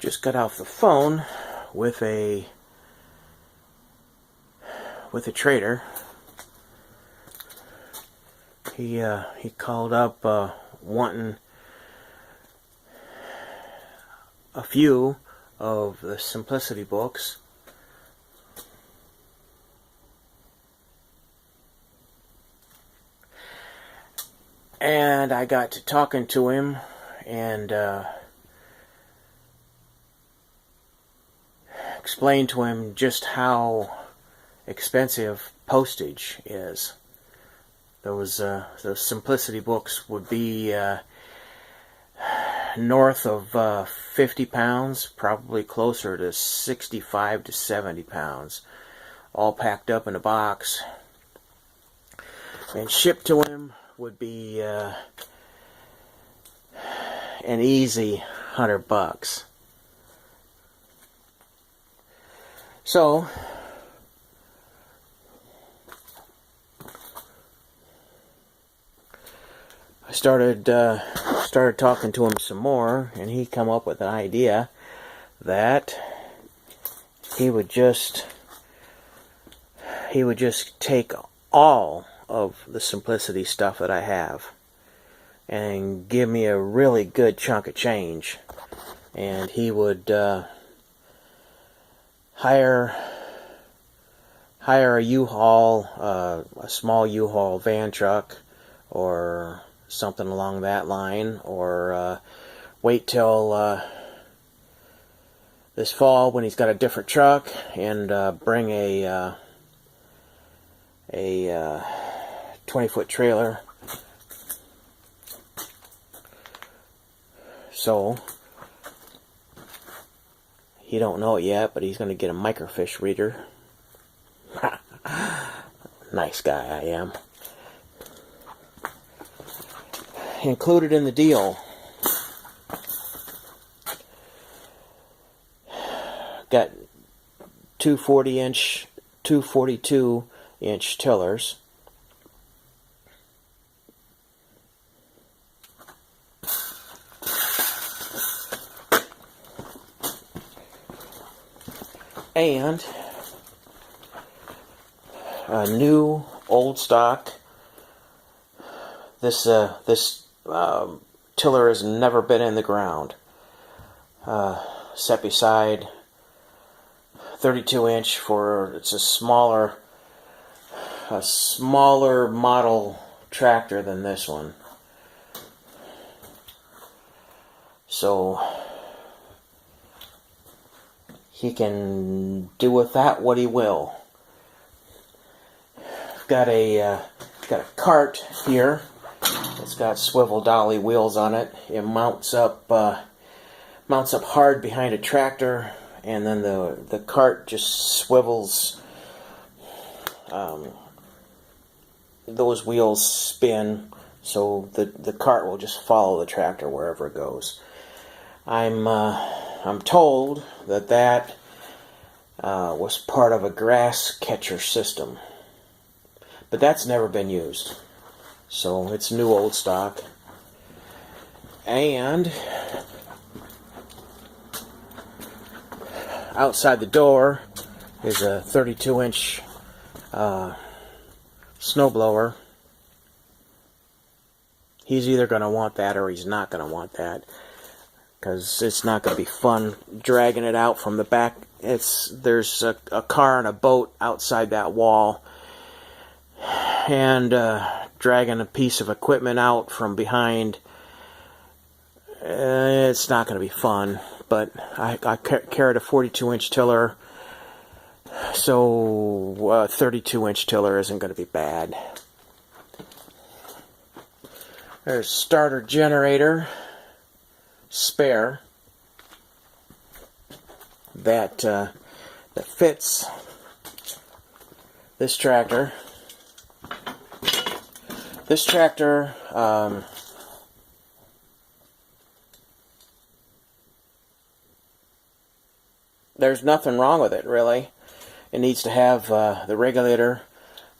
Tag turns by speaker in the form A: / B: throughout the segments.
A: just got off the phone with a trader. He called up wanting a few of the Simplicity books. And I got to talking to him, and explained to him just how expensive postage is. Those Simplicity books would be north of 50 pounds, probably closer to 65 to 70 pounds, all packed up in a box. And shipped to him would be an easy $100. So I started talking to him some more, and he come up with an idea that he would just take all of the Simplicity stuff that I have and give me a really good chunk of change, and he would hire a U-Haul, a small U-Haul van truck or something along that line, or wait till this fall when he's got a different truck and bring a 20-foot trailer. So he don't know it yet, but he's going to get a microfiche reader. Nice guy I am. Included in the deal, got two 40-inch, two 42-inch tillers. And a new old stock. This tiller has never been in the ground. Set beside 32-inch for it's a smaller model tractor than this one. So he can do with that what he will. Got a cart here. It's got swivel dolly wheels on it. It mounts up hard behind a tractor, and then the cart just swivels. Those wheels spin, so the cart will just follow the tractor wherever it goes. I'm told that was part of a grass catcher system, but that's never been used. So it's new old stock. And outside the door is a 32-inch snowblower. He's either going to want that or he's not going to want that, because it's not going to be fun dragging it out from the back. There's a car and a boat outside that wall, and dragging a piece of equipment out from behind, it's not going to be fun. But I carried a 42-inch tiller, so a 32-inch tiller isn't going to be bad. There's starter generator spare that fits this tractor. This tractor there's nothing wrong with it, really. It needs to have the regulator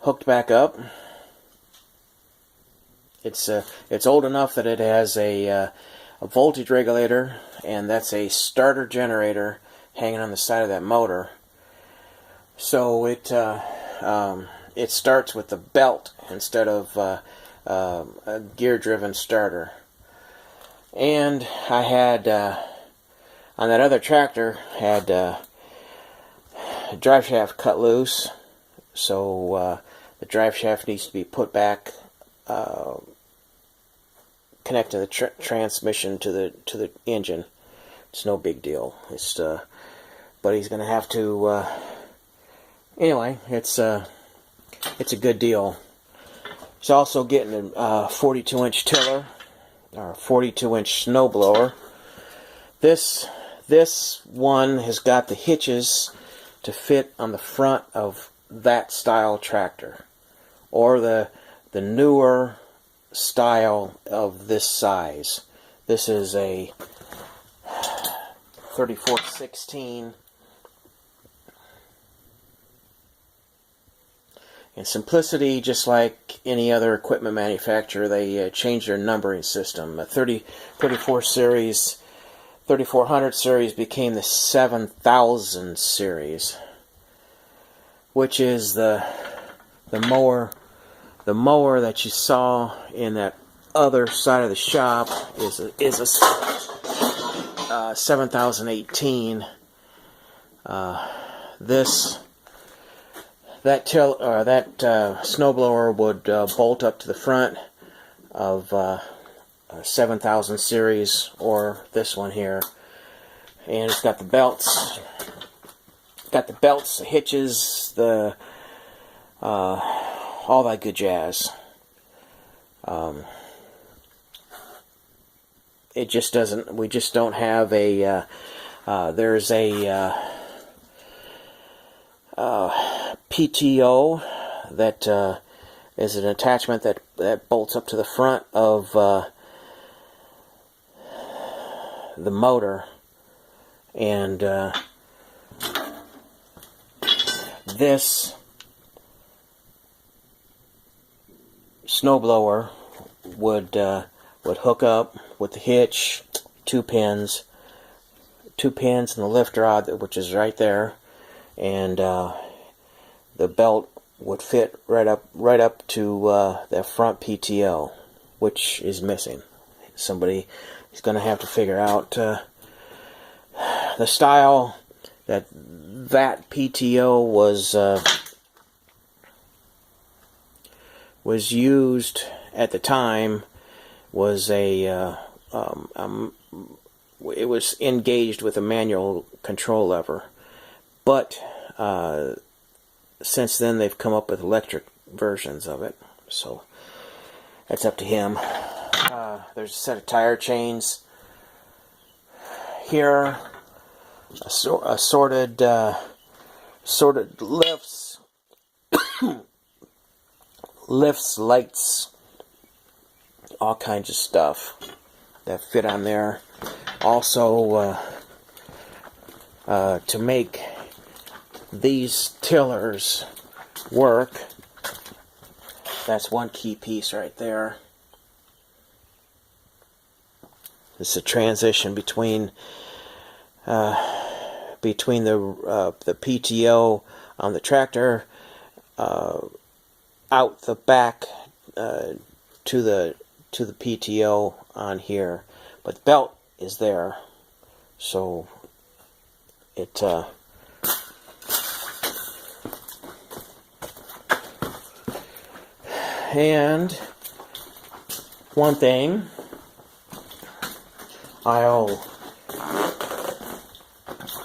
A: hooked back up. It's old enough that it has a a voltage regulator, and that's a starter generator hanging on the side of that motor. So it starts with the belt instead of a gear-driven starter. And I had on that other tractor had drive shaft cut loose, so the drive shaft needs to be put back, connecting the transmission to the engine. It's no big deal. It's but he's going to have to. Anyway, it's a good deal. He's also getting a 42-inch tiller or 42-inch snowblower. This one has got the hitches to fit on the front of that style tractor, or the newer style of this size. This is a 3416. In simplicity, just like any other equipment manufacturer, they changed their numbering system. A 34 series, 3400 series became the 7000 series, which is the mower that you saw in that other side of the shop is a 7018. That snowblower would bolt up to the front of a 7000 series, or this one here, and it's got the belts, the hitches, all that good jazz. It just doesn't. We just don't have a. There's a PTO that is an attachment that bolts up to the front of the motor, and this snowblower would hook up with the hitch, two pins and the lift rod, which is right there, and the belt would fit right up to the front PTO, which is missing. Somebody is going to have to figure out the style that PTO was used at the time. Was it was engaged with a manual control lever, but since then they've come up with electric versions of it, so that's up to him. There's a set of tire chains here, assorted lifts, lights, all kinds of stuff that fit on there. Also, to make these tillers work, that's one key piece right there. It's a transition between the PTO on the tractor out the back to the PTO on here, but the belt is there, so it and one thing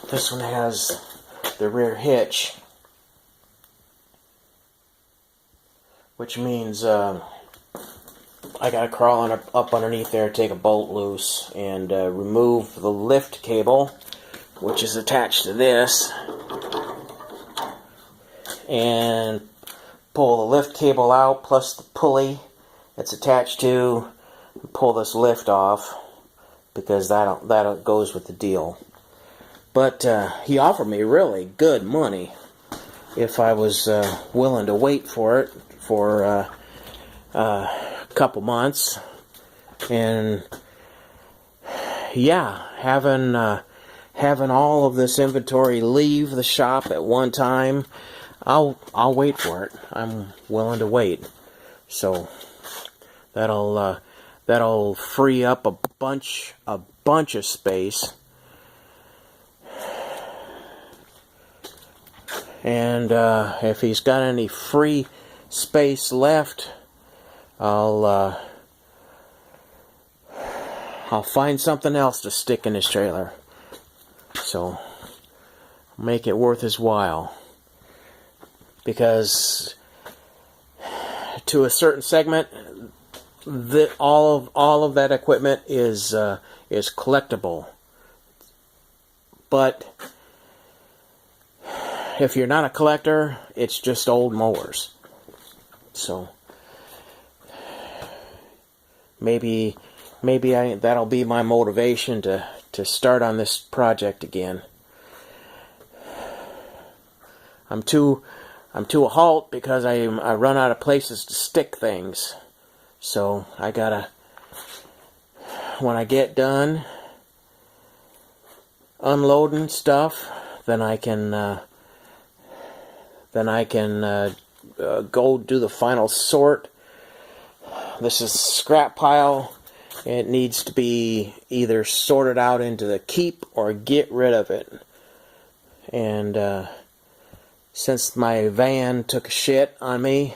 A: this one has the rear hitch, which means I gotta crawl up underneath there, take a bolt loose, and remove the lift cable, which is attached to this, and pull the lift cable out, plus the pulley it's attached to, and pull this lift off, because that goes with the deal. But he offered me really good money if I was willing to wait for it for a couple months, and yeah, having all of this inventory leave the shop at one time, I'll wait for it. I'm willing to wait. So that'll free up a bunch of space. And if he's got any free space left, I'll find something else to stick in his trailer. So make it worth his while. Because to a certain segment, all of that equipment is collectible. But if you're not a collector, it's just old mowers. So maybe that'll be my motivation to start on this project again. I'm to a halt because I run out of places to stick things. So I gotta, when I get done unloading stuff, then I can go do the final sort. This is a scrap pile. It needs to be either sorted out into the keep or get rid of it. And since my van took a shit on me,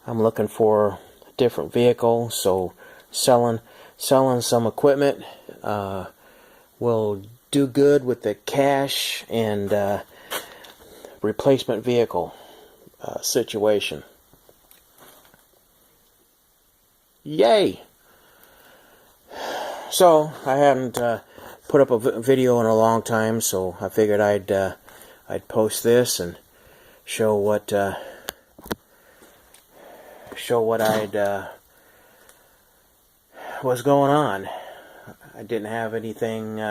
A: I'm looking for a different vehicle. So selling some equipment will do good with the cash and replacement vehicle situation. Yay! So I hadn't put up a video in a long time, so I figured I'd post this and show what was going on. I didn't have anything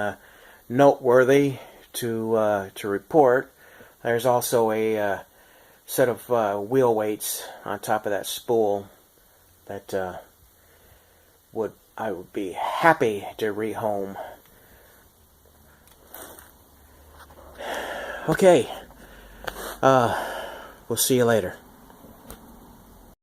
A: noteworthy to report. There's also a set of wheel weights on top of that spool that I would be happy to rehome. Okay, we'll see you later.